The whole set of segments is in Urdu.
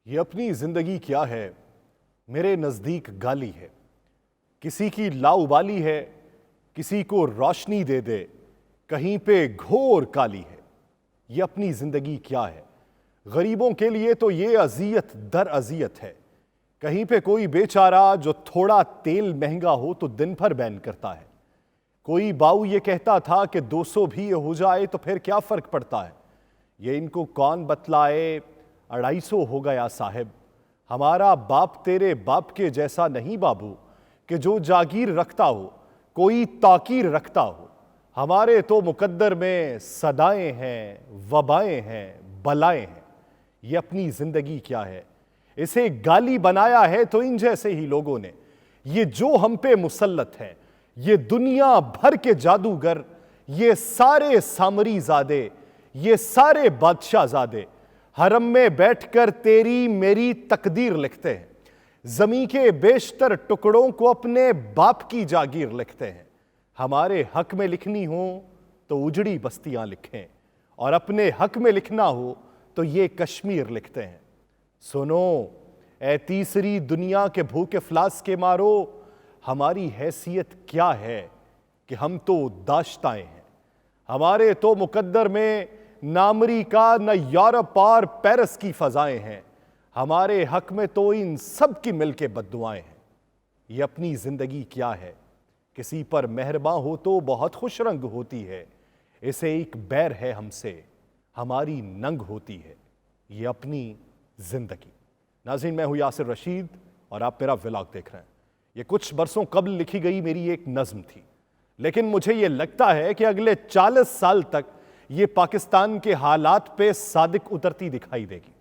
یہ اپنی زندگی کیا ہے میرے نزدیک گالی ہے، کسی کی لاؤبالی ہے، کسی کو روشنی دے دے کہیں پہ گھور کالی ہے۔ یہ اپنی زندگی کیا ہے، غریبوں کے لیے تو یہ اذیت در اذیت ہے۔ کہیں پہ کوئی بیچارہ جو تھوڑا تیل مہنگا ہو تو دن بھر بین کرتا ہے۔ کوئی باؤ یہ کہتا تھا کہ 200 بھی ہو جائے تو پھر کیا فرق پڑتا ہے۔ یہ ان کو کون بتلائے 250 ہو گیا صاحب۔ ہمارا باپ تیرے باپ کے جیسا نہیں بابو کہ جو جاگیر رکھتا ہو کوئی تاکیر رکھتا ہو۔ ہمارے تو مقدر میں صدائیں ہیں، وبائیں ہیں، بلائیں ہیں۔ یہ اپنی زندگی کیا ہے، اسے گالی بنایا ہے تو ان جیسے ہی لوگوں نے۔ یہ جو ہم پہ مسلط ہے، یہ دنیا بھر کے جادوگر، یہ سارے سامری زادے، یہ سارے بادشاہ زادے حرم میں بیٹھ کر تیری میری تقدیر لکھتے ہیں۔ زمین کے بیشتر ٹکڑوں کو اپنے باپ کی جاگیر لکھتے ہیں۔ ہمارے حق میں لکھنی ہو تو اجڑی بستیاں لکھیں، اور اپنے حق میں لکھنا ہو تو یہ کشمیر لکھتے ہیں۔ سنو اے تیسری دنیا کے بھوک افلاس کے مارو، ہماری حیثیت کیا ہے کہ ہم تو داشتائیں ہیں۔ ہمارے تو مقدر میں نہ امریکہ نہ یورپ اور پیرس کی فضائیں ہیں۔ ہمارے حق میں تو ان سب کی مل کے بددعائیں ہیں۔ یہ اپنی زندگی کیا ہے، کسی پر مہرباں ہو تو بہت خوش رنگ ہوتی ہے، اسے ایک بیر ہے ہم سے، ہماری ننگ ہوتی ہے۔ یہ اپنی زندگی۔ ناظرین، میں ہوں یاسر رشید اور آپ میرا ولاگ دیکھ رہے ہیں۔ یہ کچھ برسوں قبل لکھی گئی میری ایک نظم تھی، لیکن مجھے یہ لگتا ہے کہ اگلے 40 سال تک یہ پاکستان کے حالات پہ صادق اترتی دکھائی دے گی۔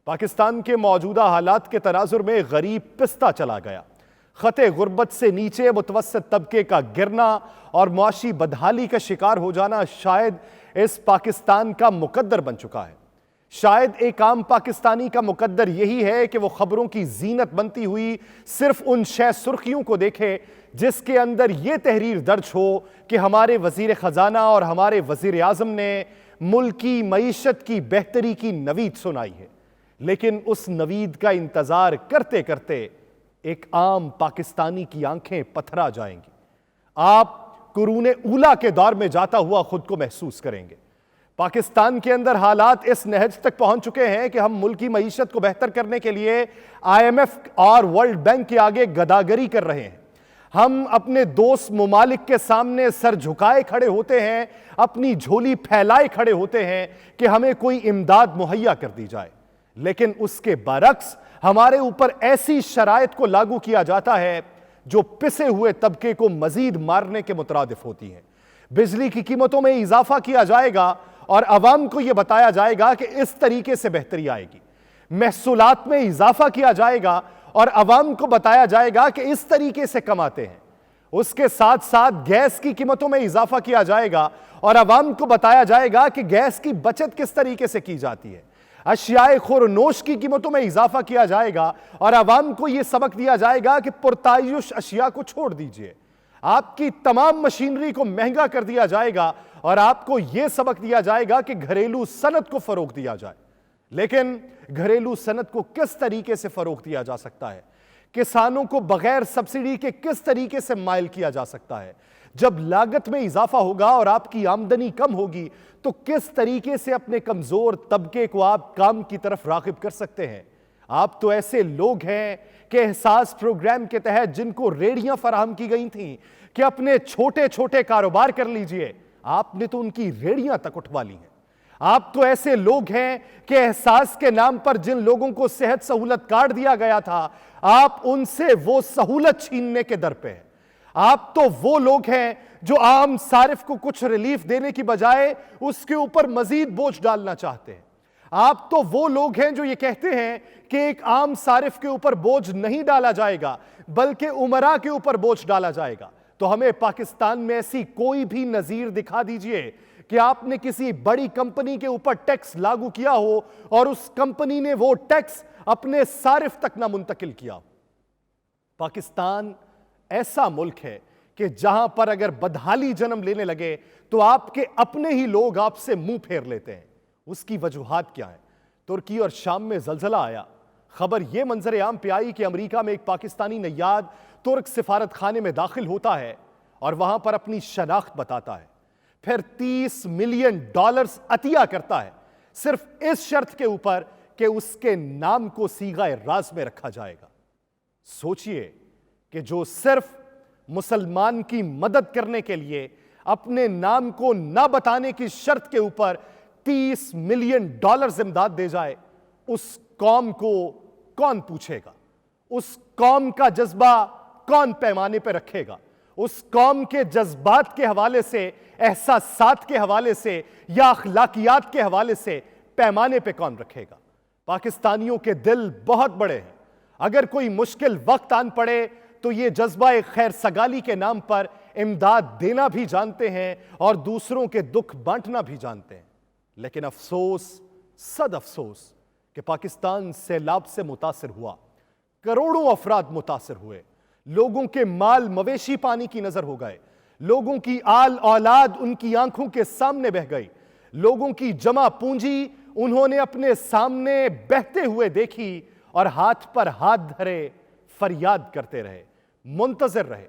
پاکستان کے موجودہ حالات کے تناظر میں غریب پستہ چلا گیا، خط غربت سے نیچے متوسط طبقے کا گرنا اور معاشی بدحالی کا شکار ہو جانا شاید اس پاکستان کا مقدر بن چکا ہے۔ شاید ایک عام پاکستانی کا مقدر یہی ہے کہ وہ خبروں کی زینت بنتی ہوئی صرف ان شہ سرخیوں کو دیکھے جس کے اندر یہ تحریر درج ہو کہ ہمارے وزیر خزانہ اور ہمارے وزیر اعظم نے ملکی معیشت کی بہتری کی نوید سنائی ہے۔ لیکن اس نوید کا انتظار کرتے کرتے ایک عام پاکستانی کی آنکھیں پتھرا جائیں گی۔ آپ قرون اولیٰ کے دور میں جاتا ہوا خود کو محسوس کریں گے۔ پاکستان کے اندر حالات اس نہج تک پہنچ چکے ہیں کہ ہم ملکی معیشت کو بہتر کرنے کے لیے IMF اور ورلڈ بینک کے آگے گداگری کر رہے ہیں۔ ہم اپنے دوست ممالک کے سامنے سر جھکائے کھڑے ہوتے ہیں، اپنی جھولی پھیلائے کھڑے ہوتے ہیں کہ ہمیں کوئی امداد مہیا کر دی جائے، لیکن اس کے برعکس ہمارے اوپر ایسی شرائط کو لاگو کیا جاتا ہے جو پسے ہوئے طبقے کو مزید مارنے کے مترادف ہوتی ہیں۔ بجلی کی قیمتوں میں اضافہ کیا جائے گا اور عوام کو یہ بتایا جائے گا کہ اس طریقے سے بہتری آئے گی۔ محصولات میں اضافہ کیا جائے گا اور عوام کو بتایا جائے گا کہ اس طریقے سے کماتے ہیں۔ اس کے ساتھ ساتھ گیس کی قیمتوں میں اضافہ کیا جائے گا اور عوام کو بتایا جائے گا کہ گیس کی بچت کس طریقے سے کی جاتی ہے۔ اشیاء خورنوش کی قیمتوں میں اضافہ کیا جائے گا اور عوام کو یہ سبق دیا جائے گا کہ پرتعیش اشیاء کو چھوڑ دیجئے۔ آپ کی تمام مشینری کو مہنگا کر دیا جائے گا اور آپ کو یہ سبق دیا جائے گا کہ گھریلو صنعت کو فروغ دیا جائے۔ لیکن گھریلو صنعت کو کس طریقے سے فروغ دیا جا سکتا ہے؟ کسانوں کو بغیر سبسڈی کے کس طریقے سے مائل کیا جا سکتا ہے؟ جب لاگت میں اضافہ ہوگا اور آپ کی آمدنی کم ہوگی تو کس طریقے سے اپنے کمزور طبقے کو آپ کام کی طرف راغب کر سکتے ہیں؟ آپ تو ایسے لوگ ہیں کہ احساس پروگرام کے تحت جن کو ریڑیاں فراہم کی گئی تھیں کہ اپنے چھوٹے چھوٹے کاروبار کر لیجئے، آپ نے تو ان کی ریڑیاں تک اٹھوا لی ہیں۔ آپ تو ایسے لوگ ہیں کہ احساس کے نام پر جن لوگوں کو صحت سہولت کارڈ دیا گیا تھا، آپ ان سے وہ سہولت چھیننے کے در پہ ہیں۔ آپ تو وہ لوگ ہیں جو عام صارف کو کچھ ریلیف دینے کی بجائے اس کے اوپر مزید بوجھ ڈالنا چاہتے ہیں۔ آپ تو وہ لوگ ہیں جو یہ کہتے ہیں کہ ایک عام صارف کے اوپر بوجھ نہیں ڈالا جائے گا بلکہ امراء کے اوپر بوجھ ڈالا جائے گا۔ تو ہمیں پاکستان میں ایسی کوئی بھی نظیر دکھا دیجئے کہ آپ نے کسی بڑی کمپنی کے اوپر ٹیکس لاگو کیا ہو اور اس کمپنی نے وہ ٹیکس اپنے صارف تک نہ منتقل کیا۔ پاکستان ایسا ملک ہے کہ جہاں پر اگر بدحالی جنم لینے لگے تو آپ کے اپنے ہی لوگ آپ سے منہ پھیر لیتے ہیں۔ اس کی وجوہات کیا ہیں؟ ترکی اور شام میں زلزلہ آیا، خبر یہ منظر عام پہ آئی کہ امریکہ میں ایک پاکستانی نیاد ترک سفارت خانے میں داخل ہوتا ہے اور وہاں پر اپنی شناخت بتاتا ہے، پھر $30 ملین عطیہ کرتا ہے صرف اس شرط کے اوپر کہ اس کے نام کو صیغہ راز میں رکھا جائے گا۔ سوچئے کہ جو صرف مسلمان کی مدد کرنے کے لیے اپنے نام کو نہ بتانے کی شرط کے اوپر $30 ملین امداد دے جائے، اس قوم کو کون پوچھے گا؟ اس قوم کا جذبہ کون پیمانے پہ رکھے گا؟ اس قوم کے جذبات کے حوالے سے، احساسات کے حوالے سے یا اخلاقیات کے حوالے سے پیمانے پہ کون رکھے گا؟ پاکستانیوں کے دل بہت بڑے ہیں، اگر کوئی مشکل وقت آن پڑے تو یہ جذبہ خیر سگالی کے نام پر امداد دینا بھی جانتے ہیں اور دوسروں کے دکھ بانٹنا بھی جانتے ہیں۔ لیکن افسوس، صد افسوس کہ پاکستان سیلاب سے متاثر ہوا، کروڑوں افراد متاثر ہوئے، لوگوں کے مال مویشی پانی کی نظر ہو گئے، لوگوں کی آل اولاد ان کی آنکھوں کے سامنے بہہ گئی، لوگوں کی جمع پونجی انہوں نے اپنے سامنے بہتے ہوئے دیکھی اور ہاتھ پر ہاتھ دھرے فریاد کرتے رہے، منتظر رہے۔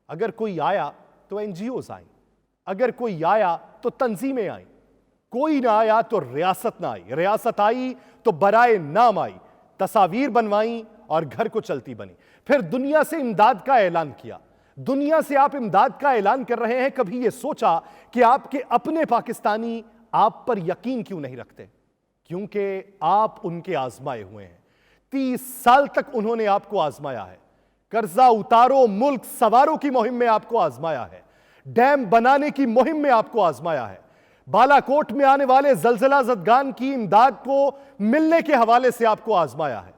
اگر کوئی آیا تو NGOs آئیں، اگر کوئی آیا تو تنظیمیں آئیں، کوئی نہ آیا تو ریاست نہ آئی، ریاست آئی تو برائے نام آئی، تصاویر بنوائیں اور گھر کو چلتی بنی، پھر دنیا سے امداد کا اعلان کیا۔ دنیا سے آپ امداد کا اعلان کر رہے ہیں، کبھی یہ سوچا کہ آپ کے اپنے پاکستانی آپ پر یقین کیوں نہیں رکھتے؟ کیونکہ آپ ان کے آزمائے ہوئے ہیں، 30 سال تک انہوں نے آپ کو آزمایا ہے، قرضہ اتارو ملک سوارو کی مہم میں آپ کو آزمایا ہے، ڈیم بنانے کی مہم میں آپ کو آزمایا ہے، بالا کوٹ میں آنے والے زلزلہ زدگان کی امداد کو ملنے کے حوالے سے آپ کو آزمایا ہے،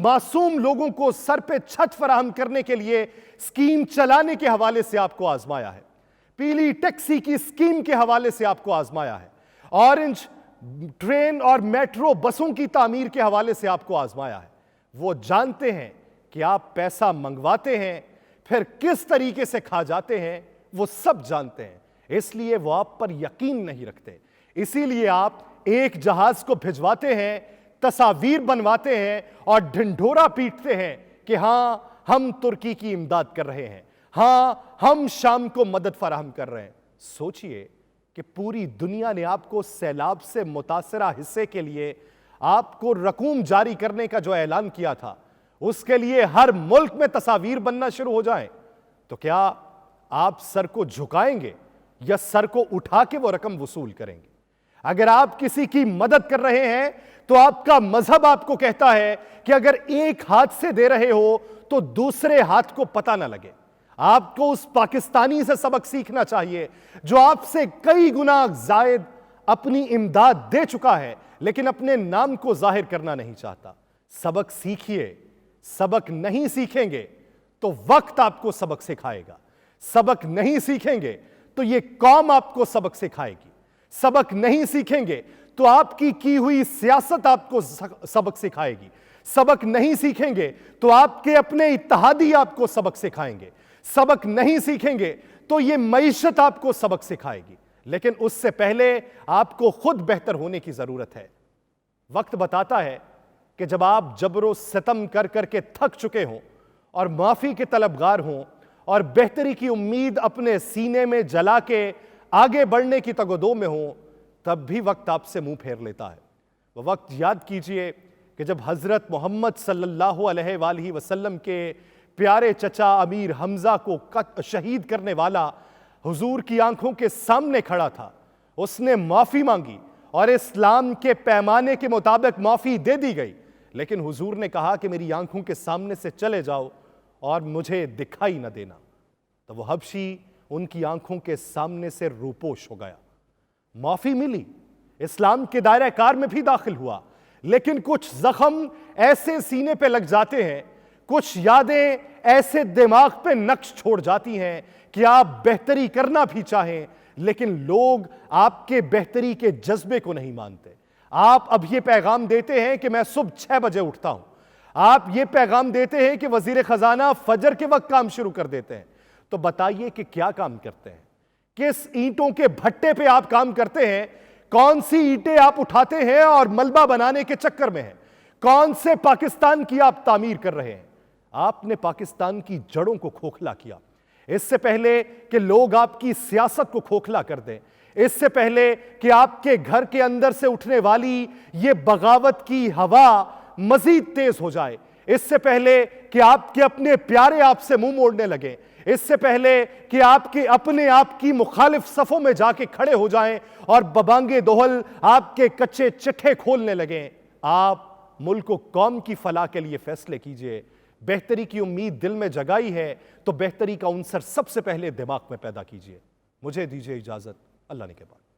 معصوم لوگوں کو سر پہ چھت فراہم کرنے کے لیے اسکیم چلانے کے حوالے سے آپ کو آزمایا ہے، پیلی ٹیکسی کی اسکیم کے حوالے سے آپ کو آزمایا ہے، اورنج ٹرین اور میٹرو بسوں کی تعمیر کے حوالے سے آپ کو آزمایا ہے۔ وہ جانتے ہیں کہ آپ پیسہ منگواتے ہیں، پھر کس طریقے سے کھا جاتے ہیں، وہ سب جانتے ہیں، اس لیے وہ آپ پر یقین نہیں رکھتے، اسی لیے آپ ایک جہاز کو بھجواتے ہیں، تصاویر بنواتے ہیں اور ڈھنڈورا پیٹتے ہیں کہ ہاں ہم ترکی کی امداد کر رہے ہیں، ہاں ہم شام کو مدد فراہم کر رہے ہیں۔ سوچئے کہ پوری دنیا نے آپ کو سیلاب سے متاثرہ حصے کے لیے آپ کو رقوم جاری کرنے کا جو اعلان کیا تھا، اس کے لیے ہر ملک میں تصاویر بننا شروع ہو جائیں، تو کیا آپ سر کو جھکائیں گے یا سر کو اٹھا کے وہ رقم وصول کریں گے؟ اگر آپ کسی کی مدد کر رہے ہیں تو آپ کا مذہب آپ کو کہتا ہے کہ اگر ایک ہاتھ سے دے رہے ہو تو دوسرے ہاتھ کو پتہ نہ لگے۔ آپ کو اس پاکستانی سے سبق سیکھنا چاہیے جو آپ سے کئی گنا زائد اپنی امداد دے چکا ہے لیکن اپنے نام کو ظاہر کرنا نہیں چاہتا۔ سبق سیکھیے، سبق نہیں سیکھیں گے تو وقت آپ کو سبق سکھائے گا، سبق نہیں سیکھیں گے تو یہ قوم آپ کو سبق سکھائے گی، سبق نہیں سیکھیں گے تو آپ کی ہوئی سیاست آپ کو سبق سکھائے گی، سبق نہیں سیکھیں گے تو آپ کے اپنے اتحادی آپ کو سبق سکھائیں گے، سبق نہیں سیکھیں گے تو یہ معیشت آپ کو سبق سکھائے گی، لیکن اس سے پہلے آپ کو خود بہتر ہونے کی ضرورت ہے۔ وقت بتاتا ہے کہ جب آپ جبر و ستم کر کر کے تھک چکے ہوں اور معافی کے طلبگار ہوں اور بہتری کی امید اپنے سینے میں جلا کے آگے بڑھنے کی تگودو میں ہوں، تب بھی وقت آپ سے منہ پھیر لیتا ہے۔ وہ وقت یاد کیجئے کہ جب حضرت محمد صلی اللہ علیہ وآلہ وسلم کے پیارے چچا امیر حمزہ کو شہید کرنے والا حضور کی آنکھوں کے سامنے کھڑا تھا، اس نے معافی مانگی اور اسلام کے پیمانے کے مطابق معافی دے دی گئی، لیکن حضور نے کہا کہ میری آنکھوں کے سامنے سے چلے جاؤ اور مجھے دکھائی نہ دینا، تو وہ حبشی ان کی آنکھوں کے سامنے سے روپوش ہو گیا۔ معافی ملی، اسلام کے دائرہ کار میں بھی داخل ہوا، لیکن کچھ زخم ایسے سینے پہ لگ جاتے ہیں، کچھ یادیں ایسے دماغ پہ نقش چھوڑ جاتی ہیں کہ آپ بہتری کرنا بھی چاہیں لیکن لوگ آپ کے بہتری کے جذبے کو نہیں مانتے۔ آپ اب یہ پیغام دیتے ہیں کہ میں صبح 6 بجے اٹھتا ہوں، آپ یہ پیغام دیتے ہیں کہ وزیر خزانہ فجر کے وقت کام شروع کر دیتے ہیں، تو بتائیے کہ کیا کام کرتے ہیں؟ کس اینٹوں کے بھٹے پہ آپ کام کرتے ہیں؟ کون سی اینٹیں آپ اٹھاتے ہیں اور ملبہ بنانے کے چکر میں ہیں؟ کون سے پاکستان کی آپ تعمیر کر رہے ہیں؟ آپ نے پاکستان کی جڑوں کو کھوکھلا کیا۔ اس سے پہلے کہ لوگ آپ کی سیاست کو کھوکھلا کر دیں، اس سے پہلے کہ آپ کے گھر کے اندر سے اٹھنے والی یہ بغاوت کی ہوا مزید تیز ہو جائے، اس سے پہلے کہ آپ کے اپنے پیارے آپ سے منہ موڑنے لگیں، اس سے پہلے کہ آپ کے اپنے آپ کی مخالف صفوں میں جا کے کھڑے ہو جائیں اور ببانگے دوہل آپ کے کچے چٹھے کھولنے لگیں، آپ ملک و قوم کی فلاح کے لیے فیصلے کیجئے۔ بہتری کی امید دل میں جگائی ہے تو بہتری کا عنصر سب سے پہلے دماغ میں پیدا کیجئے۔ مجھے دیجئے اجازت، اللہ نے کے بعد۔